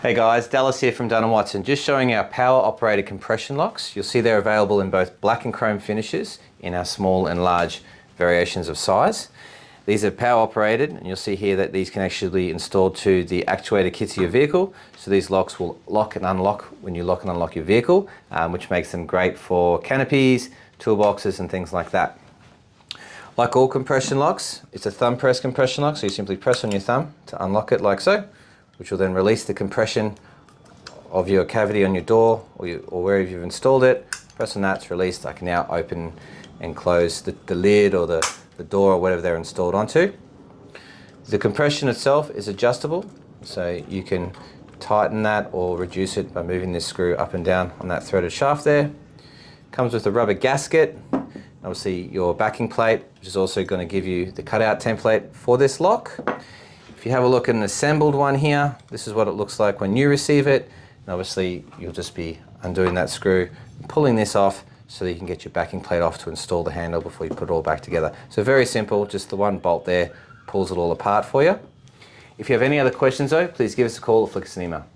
Hey guys, Dallas here from Dunn & Watson, just showing our power operated compression locks. You'll see they're available in both black and chrome finishes in our small and large variations of size. These are power operated, and you'll see here that these can actually be installed to the actuator kits of your vehicle. So these locks will lock and unlock when you lock and unlock your vehicle, which makes them great for canopies, toolboxes and things like that. Like all compression locks, it's a thumb press compression lock, so you simply press on your thumb to unlock it like so, which will then release the compression of your cavity on your door or wherever you've installed it. Press on that, it's released. I can now open and close the lid or the door or whatever they're installed onto. The compression itself is adjustable, so you can tighten that or reduce it by moving this screw up and down on that threaded shaft there. Comes with a rubber gasket, obviously your backing plate, which is also going to give you the cutout template for this lock. If you have a look at an assembled one here, this is what it looks like when you receive it. And obviously you'll just be undoing that screw, pulling this off so that you can get your backing plate off to install the handle before you put it all back together. So very simple, just the one bolt there pulls it all apart for you. If you have any other questions though, please give us a call or flick us an email.